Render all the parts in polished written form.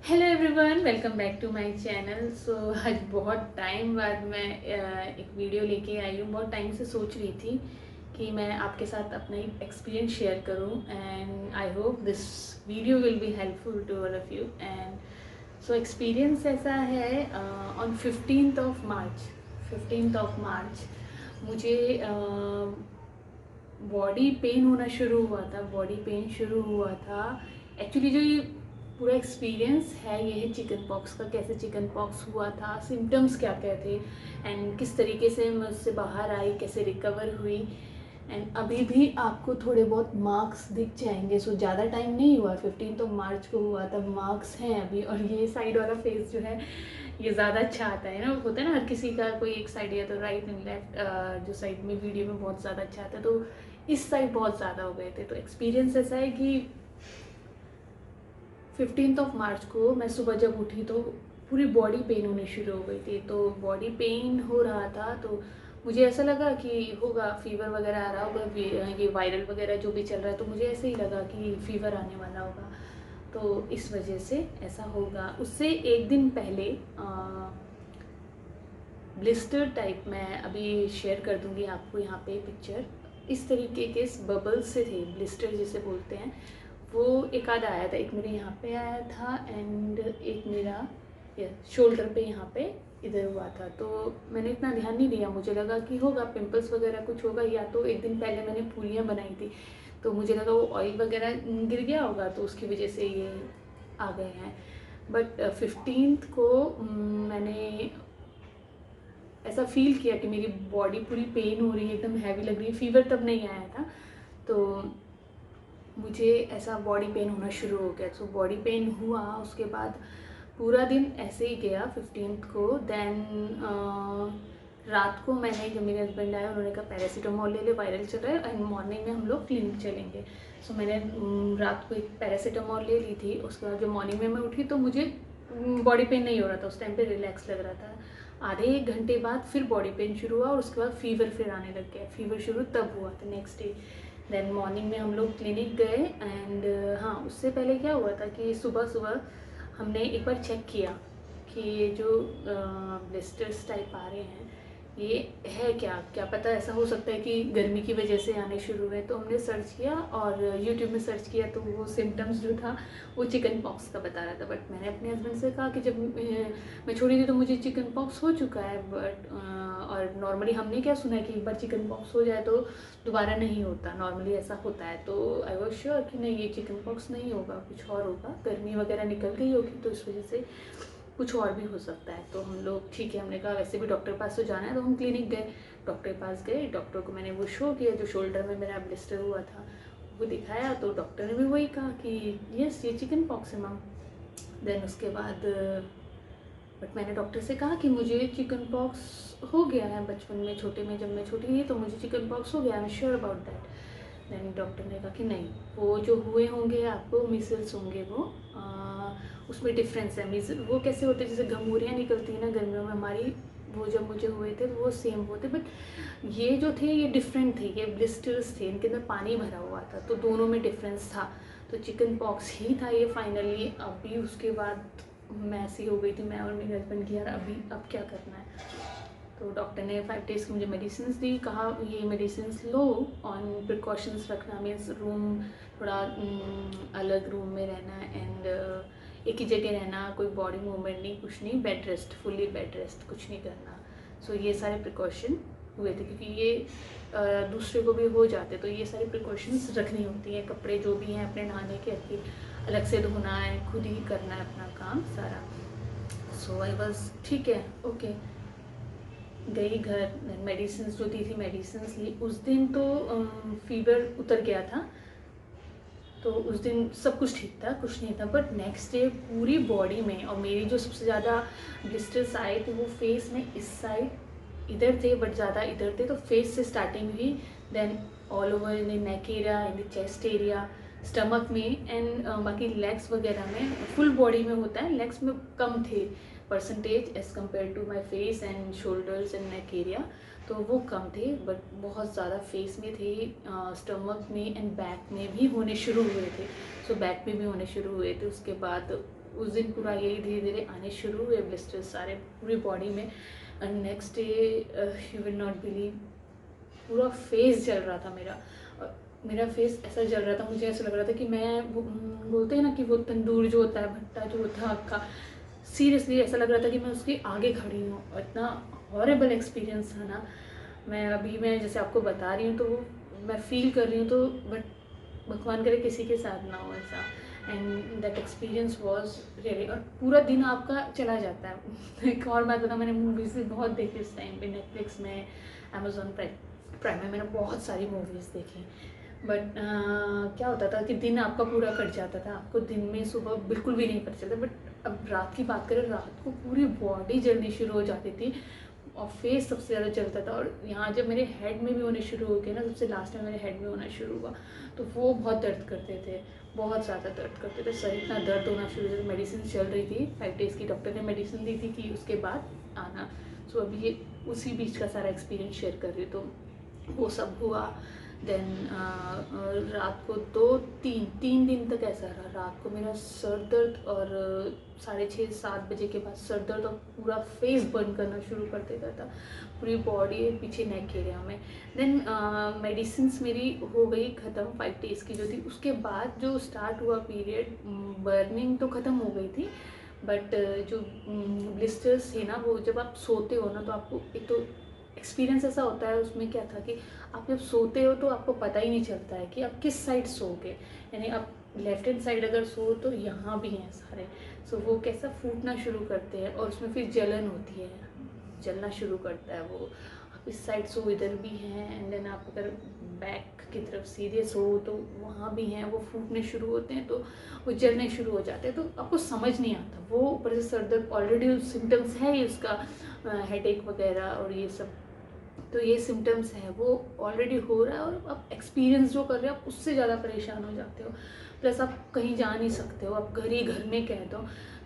Hello everyone, welcome back to my channel. So आज बहुत time बाद मैं एक वीडियो लेके आई हूँ। बहुत टाइम से सोच रही थी कि मैं आपके साथ अपना एक्सपीरियंस शेयर करूँ and I hope this video will be helpful to all of you. And so experience ऐसा है, ऑन 15th ऑफ मार्च मुझे बॉडी पेन होना शुरू हुआ था। बॉडी पेन शुरू हुआ था एक्चुअली। जो ये पूरा एक्सपीरियंस है ये है चिकन पॉक्स का। कैसे चिकन पॉक्स हुआ था, सिम्टम्स क्या क्या थे एंड किस तरीके से मैं उससे बाहर आई, कैसे रिकवर हुई। एंड अभी भी आपको थोड़े बहुत मार्क्स दिख जाएंगे। सो ज़्यादा टाइम नहीं हुआ, 15 मार्च को हुआ, तब मार्क्स हैं अभी। और ये साइड वाला फेस जो है ये ज़्यादा अच्छा आता है ना, होता है ना हर किसी का कोई एक साइड या तो राइट एंड लेफ्ट, जो साइड में वीडियो में बहुत ज़्यादा अच्छा आता है, तो इस साइड बहुत ज़्यादा हो गए थे। तो एक्सपीरियंस ऐसा है कि 15 मार्च को मैं सुबह जब उठी तो पूरी बॉडी पेन होनी शुरू हो गई थी। तो बॉडी पेन हो रहा था तो मुझे ऐसा लगा कि होगा फीवर वगैरह आ रहा होगा, ये वायरल वगैरह जो भी चल रहा है, तो मुझे ऐसे ही लगा कि फीवर आने वाला होगा, तो इस वजह से ऐसा होगा। उससे एक दिन पहले ब्लिस्टर टाइप, मैं अभी शेयर कर दूंगी आपको यहाँ पे पिक्चर। इस तरीके के बबल्स से थे, ब्लिस्टर जिसे बोलते हैं, वो एक आध आया था। एक मेरे यहाँ पे आया था एंड एक मेरा शोल्डर पे यहाँ पे इधर हुआ था। तो मैंने इतना ध्यान नहीं दिया, मुझे लगा कि होगा पिंपल्स वगैरह कुछ होगा, या तो एक दिन पहले मैंने पूरियाँ बनाई थी तो मुझे लगा वो ऑयल वगैरह गिर गया होगा तो उसकी वजह से ये आ गए हैं। बट 15th को मैंने ऐसा फील किया कि मेरी बॉडी पूरी पेन हो रही है, एकदम हैवी लग रही है। फीवर तब नहीं आया था, तो मुझे ऐसा बॉडी पेन होना शुरू हो गया। तो बॉडी पेन हुआ, उसके बाद पूरा दिन ऐसे ही गया 15th को। देन रात को मैंने, जब मेरे हस्बैंड आए उन्होंने कहा पैरासीटामोल ले ले, वायरल चल रहा है एंड मॉर्निंग में हम लोग क्लिनिक चलेंगे। सो मैंने रात को एक पैरासीटामोल ले ली थी। उसके बाद जो मॉर्निंग में मैं उठी तो मुझे बॉडी पेन नहीं हो रहा था, उस टाइम पे रिलैक्स लग रहा था। आधे एक घंटे बाद फिर बॉडी पेन शुरू हुआ और उसके बाद फीवर फिर आने लग गया। फीवर शुरू तब हुआ था नेक्स्ट डे। देन मॉर्निंग में हम लोग क्लिनिक गए एंड हाँ, उससे पहले क्या हुआ था कि सुबह सुबह हमने एक बार चेक किया कि ये जो ब्लिस्टर्स टाइप आ रहे हैं ये है क्या, क्या पता ऐसा हो सकता है कि गर्मी की वजह से आने शुरू हुए। तो हमने सर्च किया और यूट्यूब में सर्च किया तो वो सिम्टम्स जो था वो चिकन पॉक्स का बता रहा था। बट मैंने अपने हस्बैंड से कहा कि जब मैं छोड़ी थी तो मुझे चिकन पॉक्स हो चुका है। बट और नॉर्मली हमने क्या सुना है कि एक बार चिकन पॉक्स हो जाए तो दोबारा नहीं होता, नॉर्मली ऐसा होता है। तो आई वॉज श्योर कि नहीं, ये चिकन पॉक्स नहीं होगा, कुछ और होगा, गर्मी वगैरह निकल गई होगी तो इस वजह से कुछ और भी हो सकता है। तो हम लोग ठीक है, हमने कहा वैसे भी डॉक्टर पास तो जाना है, तो हम क्लिनिक गए। डॉक्टर पास गए, डॉक्टर को मैंने वो शो किया जो शोल्डर में मेरा ब्लिस्टर हुआ था, वो दिखाया तो डॉक्टर ने भी वही कहा कि यस ये चिकन पॉक्स है मैम। देन उसके बाद बट मैंने डॉक्टर से कहा कि मुझे चिकन पॉक्स हो गया है बचपन में, छोटे में, जब मैं छोटी थी तो मुझे चिकन पॉक्स हो गया, I am sure about that. Then doctor ने कहा कि नहीं, वो जो हुए होंगे आपको मिसल्स होंगे, वो उसमें डिफरेंस है। मिसल वो कैसे होते हैं, जैसे घमूरियाँ निकलती है ना गर्मियों में हमारी, वो जब मुझे हुए थे तो वो सेम होते। बट ये जो थे ये डिफरेंट थे, ये ब्लिस्टर्स थे, इनके अंदर पानी भरा हुआ था, तो दोनों में डिफरेंस था। तो चिकन पॉक्स ही था ये फाइनली। अभी उसके बाद मैं ऐसी हो गई थी, मैं और मेरे हस्बैंड की, यार अभी अब क्या करना है। तो डॉक्टर ने 5 डेज़ की मुझे मेडिसिन दी, कहा ये मेडिसिन लो, ऑन प्रिकॉशंस रखना, मीन्स रूम थोड़ा अलग रूम में रहना एंड एक ही जगह रहना, कोई बॉडी मूवमेंट नहीं, कुछ नहीं, bed rest, fully bed rest, कुछ नहीं करना। सो ये सारे प्रिकॉशन हुए थे क्योंकि ये दूसरे को भी हो जाते, तो ये सारी प्रिकॉशंस रखनी होती हैं। कपड़े जो भी हैं अपने नहाने के अलग से धोना है, खुद ही करना है अपना काम सारा। सो आई वॉज ठीक है, ओके। गई घर, मेडिसिन जो दी थी मेडिसिन ली। उस दिन तो फीवर उतर गया था, तो उस दिन सब कुछ ठीक था, कुछ नहीं था। बट नेक्स्ट डे पूरी बॉडी में, और मेरी जो सबसे ज़्यादा ब्लिस्टर्स आए थे वो फेस में, इस साइड इधर थे, बट ज़्यादा इधर थे, तो फेस से स्टार्टिंग हुई। Then all over in the neck area, in the chest area, stomach में एंड बाकी लेग्स वगैरह में। फुल बॉडी में होता है, लेग्स में कम थे percentage as compare to my face and shoulders and neck area, तो वो कम थे। बट बहुत ज़्यादा फेस में थे, स्टमक में एंड बैक में भी होने शुरू हुए थे। सो बैक में भी होने शुरू हुए थे, उसके बाद उस दिन पूरा यही धीरे धीरे आने शुरू हुए ब्लिस्टर्स सारे पूरी बॉडी में। And next day you will not believe, पूरा फेस जल रहा था मेरा। और मेरा फेस ऐसा जल रहा था, मुझे ऐसा लग रहा था कि मैं बोलते हैं ना कि वो तंदूर जो होता है, भट्टा जो होता है आपका, सीरियसली ऐसा लग रहा था कि मैं उसके आगे खड़ी हूँ। और इतना हॉरेबल एक्सपीरियंस था ना। मैं जैसे आपको बता रही हूँ तो वो मैं फील कर रही हूँ, तो बट भगवान करे किसी के साथ ना हो ऐसा। And that experience was really, और पूरा दिन आपका चला जाता है। एक और बात बताऊँ, मैंने मूवीज़ भी बहुत देखी इस टाइम पे, नेटफ्लिक्स में, अमेजोन प्राइम में मैंने बहुत सारी मूवीज़ देखी। बट क्या होता था कि दिन आपका पूरा कट जाता था, आपको दिन में सुबह बिल्कुल भी नहीं पता चलता। बट अब रात की बात करें, रात को पूरी बॉडी जलनी शुरू हो जाती थी और फेस सबसे ज़्यादा चलता था। और यहाँ जब मेरे हेड में भी होने शुरू हो गए ना, सबसे लास्ट में मेरे हेड में होना शुरू हुआ, तो वो बहुत दर्द करते थे, बहुत ज़्यादा दर्द करते थे। सर इतना दर्द होना शुरू हुआ, मेडिसिन चल रही थी 5 डेज़ की, डॉक्टर ने मेडिसिन दी थी कि उसके बाद आना। सो अभी ये उसी बीच का सारा एक्सपीरियंस शेयर कर रही हूँ। तो वो सब हुआ। देन रात को 2-3 दिन तक ऐसा रहा। रात को मेरा सर दर्द, और 6:30-7 बजे के बाद सर दर्द, और पूरा फेस बर्न करना शुरू कर देता था, पूरी बॉडी पीछे नेक एरिया में। देन मेडिसिन्स मेरी हो गई ख़त्म 5 डेज़ की जो थी। उसके बाद जो स्टार्ट हुआ पीरियड, बर्निंग तो ख़त्म हो गई थी, बट जो ब्लिस्टर्स थे ना, वो जब आप सोते हो ना, तो आपको एक तो एक्सपीरियंस ऐसा होता है उसमें क्या था कि आप जब सोते हो तो आपको पता ही नहीं चलता है कि आप किस साइड सोओगे। यानी आप लेफ्ट हैंड साइड अगर सो तो यहाँ भी हैं सारे, सो वो कैसा फूटना शुरू करते हैं, और उसमें फिर जलन होती है, जलना शुरू करता है वो। आप इस साइड सो, इधर भी हैं, एंड देन आप अगर बैक की तरफ सीधे सो तो वहाँ भी हैं, वो फूटने शुरू होते हैं, तो वो जलने शुरू हो जाते हैं। तो आपको समझ नहीं आता, वो ऊपर से सर दर्द ऑलरेडी सिम्टम्स है ही उसका, हेडेक वगैरह और ये सब, तो ये सिम्टम्स हैं वो ऑलरेडी हो रहा है, और आप एक्सपीरियंस जो कर रहे हो आप उससे ज़्यादा परेशान हो जाते हो। प्लस आप कहीं जा नहीं सकते हो, आप घर ही घर में कह दो,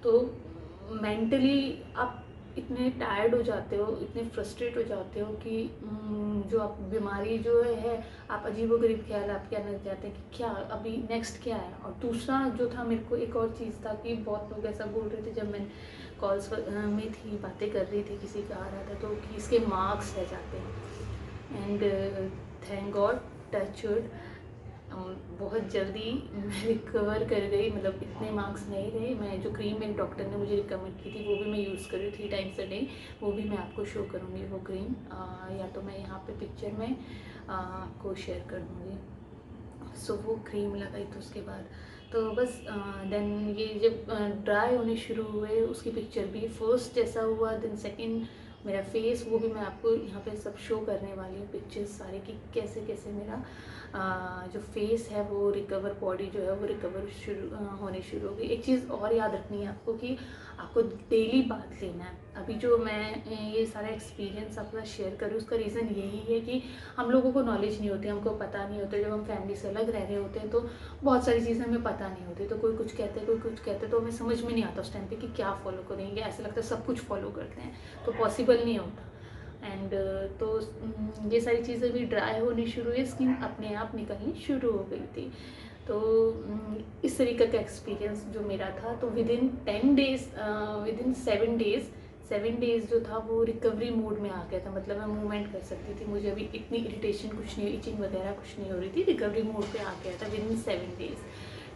तो मेंटली आप इतने टायर्ड हो जाते हो, इतने फ्रस्ट्रेट हो जाते हो कि जो आप बीमारी जो है, आप अजीबोगरीब ख्याल आपके आने लग जाते हैं कि क्या अभी नेक्स्ट क्या है। और दूसरा जो था, मेरे को एक और चीज़ था कि बहुत लोग ऐसा बोल रहे थे जब मैं कॉल्स में थी, बातें कर रही थी, किसी का आ रहा था, तो कि इसके मार्क्स रह जाते हैं। And thank God, touch wood, बहुत जल्दी मैं रिकवर कर गई। मतलब इतने मार्क्स नहीं रहे। मैं जो क्रीम मेरे डॉक्टर ने मुझे रिकमेंड की थी वो भी मैं यूज़ कर रही हूँ 3 टाइम्स अ डे, वो भी मैं आपको शो करूँगी वो क्रीम, या तो मैं यहाँ पे पिक्चर में आपको शेयर कर दूँगी। सो वो क्रीम लगाई, तो उसके बाद तो बस देन ये जब ड्राई होने शुरू हुए, उसकी पिक्चर भी फर्स्ट जैसा हुआ, देन सेकंड मेरा फेस, वो भी मैं आपको यहाँ पे सब शो करने वाली हूँ पिक्चर्स सारे कि कैसे कैसे मेरा जो फेस है वो रिकवर, बॉडी जो है वो रिकवर होने शुरू हो गई। एक चीज़ और याद रखनी है आपको कि आपको डेली बात लेना है। अभी जो मैं ये सारा एक्सपीरियंस अपना शेयर करूँ, उसका रीज़न यही है कि हम लोगों को नॉलेज नहीं होती, हमको पता नहीं होता। जब हम फैमिली से अलग रह रहे होते हैं तो बहुत सारी चीज़ें हमें पता नहीं होती, तो कोई कुछ कहते हैं, कोई कुछ कहते हैं, तो हमें समझ में नहीं आता उस टाइम पे कि क्या फॉलो करेंगे। ऐसा लगता है सब कुछ फॉलो करते हैं, तो पॉसिबल नहीं होता। एंड तो ये सारी चीज़ें भी ड्राई होनी शुरू हुई, स्किन अपने आप निकलनी शुरू हो गई थी। तो इस तरीके का एक्सपीरियंस जो मेरा था, तो विदिन 10 डेज़, विदिन 7 डेज़ जो था वो रिकवरी मोड में आ गया था। मतलब मैं मूवमेंट कर सकती थी, मुझे अभी इतनी इरिटेशन कुछ नहीं, इचिंग वगैरह कुछ नहीं हो रही थी, रिकवरी मोड पे आ गया था विदिन 7 डेज़।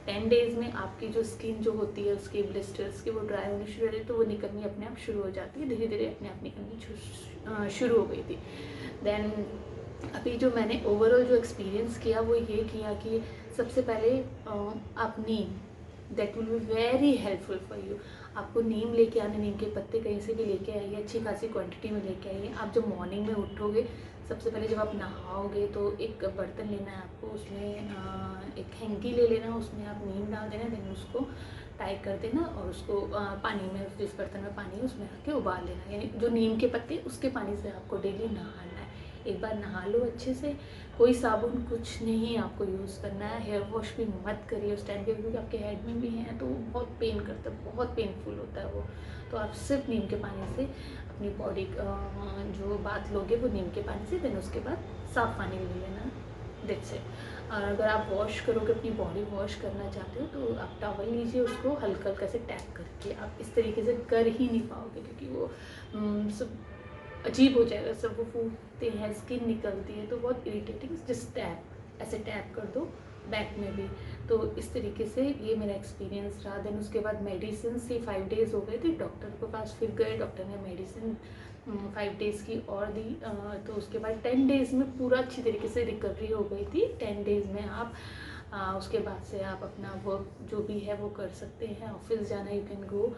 10 डेज़ में आपकी जो स्किन जो होती है उसके ब्लिस्टर्स की वो ड्राई होनी शुरू हो रही है, तो वो निकलनी अपने आप शुरू हो जाती है, धीरे धीरे अपने आप निकलनी शुरू हो गई थी। देन अभी जो मैंने ओवरऑल जो एक्सपीरियंस किया वो ये किया कि सबसे पहले आप नीम, that will be very helpful for you. आपको नीम लेके आने, नीम के पत्ते कहीं से भी लेके आइए, अच्छी खासी क्वांटिटी में लेके आइए। आप जब मॉर्निंग में उठोगे, सबसे पहले जब आप नहाओगे तो एक बर्तन लेना है आपको, उसमें एक हैंकी ले लेना, उसमें आप नीम डाल देना, देन उसको टाइट कर देना और उसको पानी में, जिस बर्तन में पानी है उसमें रख के उबाल लेना। यानी जो नीम के पत्ते उसके पानी से आपको डेली नहाना है। एक बार नहा लो अच्छे से, कोई साबुन कुछ नहीं आपको यूज़ करना है। हेयर वॉश भी मत करिए उस टाइम पे, क्योंकि आपके हेड में भी हैं तो बहुत पेन करता है, बहुत पेनफुल होता है वो। तो आप सिर्फ नीम के पानी से अपनी बॉडी जो बात लोगे वो नीम के पानी से, देन उसके बाद साफ़ पानी ले लेना, दैट्स इट। और अगर आप वॉश करोगे, अपनी बॉडी वॉश करना चाहते हो तो आप टॉवल लीजिए, उसको हल्का हल्का से टैप करके। आप इस तरीके से कर ही नहीं पाओगे क्योंकि वो सब अजीब हो जाएगा, सब वो फूटते हैं, स्किन निकलती है, तो बहुत इरिटेटिंग। जस्ट टैप, ऐसे टैप कर दो बैक में भी। तो इस तरीके से ये मेरा एक्सपीरियंस रहा। देन उसके बाद मेडिसिन से 5 डेज़ हो गए थे, डॉक्टर के पास फिर गए, डॉक्टर ने मेडिसिन 5 डेज़ की और दी। तो उसके बाद 10 डेज़ में पूरा अच्छी तरीके से रिकवरी हो गई थी। 10 डेज़ में आप उसके बाद से आप अपना वर्क जो भी है वो कर सकते हैं, ऑफिस जाना यू कैन गो,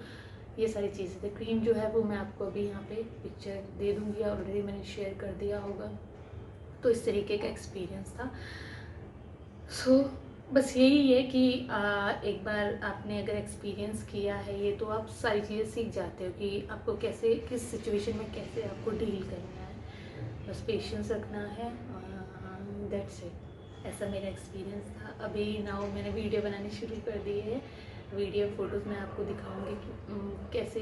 ये सारी चीज़ें थी। क्रीम जो है वो मैं आपको अभी यहाँ पे पिक्चर दे दूँगी, ऑलरेडी मैंने शेयर कर दिया होगा। तो इस तरीके का एक्सपीरियंस था। सो बस यही है कि एक बार आपने अगर एक्सपीरियंस किया है ये, तो आप सारी चीज़ें सीख जाते हो कि आपको कैसे, किस सिचुएशन में कैसे आपको डील करना है। बस पेशेंस रखना है, दैट्स इट। ऐसा मेरा एक्सपीरियंस था। अभी नाउ मैंने वीडियो बनानी शुरू कर दी है। वीडियो फ़ोटोज़ मैं आपको दिखाऊंगी कि कैसे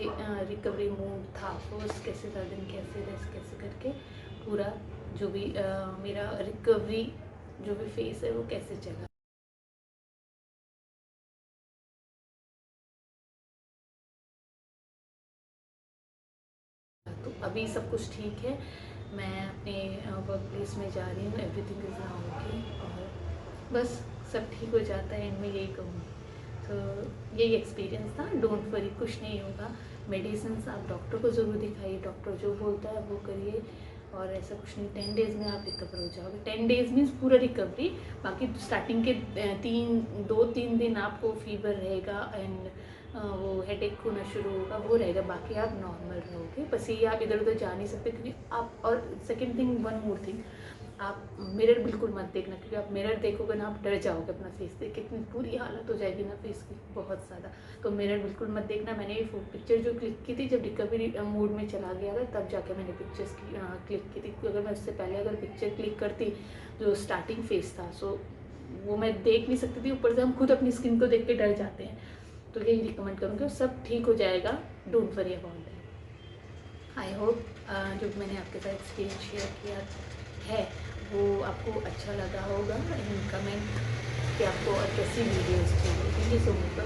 रिकवरी मोड था फर्स्ट, कैसे 10 दिन कैसे रेस्ट कैसे करके पूरा जो भी मेरा रिकवरी जो भी फेस है वो कैसे चला। तो अभी सब कुछ ठीक है, मैं अपने वर्क प्लेस में जा रही हूँ, एवरीथिंग इज़ नाउ ओके। और बस सब ठीक हो जाता है, इनमें यही कहूँगी। तो यही एक्सपीरियंस था। डोंट वरी, कुछ नहीं होगा। मेडिसिन आप डॉक्टर को ज़रूर दिखाइए, डॉक्टर जो बोलता है वो करिए, और ऐसा कुछ नहीं। 10 डेज़ में आप रिकवर हो जाओगे। 10 डेज़ मीन्स पूरा रिकवरी। बाकी स्टार्टिंग के 2-3 दिन आपको फीवर रहेगा एंड वो हेडेक होना शुरू होगा, वो रहेगा, बाकी आप नॉर्मल रहोगे। बस ये आप इधर उधर जा नहीं सकते क्योंकि आप, और second thing, one more thing, आप मिरर बिल्कुल मत देखना, क्योंकि आप मिरर देखोगे ना आप डर जाओगे अपना फेस देख के, इतनी बुरी हालत हो जाएगी ना फेस की बहुत ज़्यादा। तो मिरर बिल्कुल मत देखना। मैंने ये पिक्चर जो क्लिक की थी जब रिकवरी मोड में चला गया था, तब जाके मैंने पिक्चर्स क्लिक की थी। क्योंकि अगर मैं उससे पहले अगर पिक्चर क्लिक करती जो स्टार्टिंग फेस था, सो वो मैं देख नहीं सकती थी। ऊपर से हम खुद अपनी स्किन को देख के डर जाते हैं। तो यही रिकमेंड करूँगी, सब ठीक हो जाएगा, don't worry about that. I hope जो मैंने आपके साथ एक्सपीरियंस शेयर किया है वो आपको अच्छा लगा होगा। इन कमेंट कि आपको और कैसी वीडियोज़ चाहिए। Thank you so much.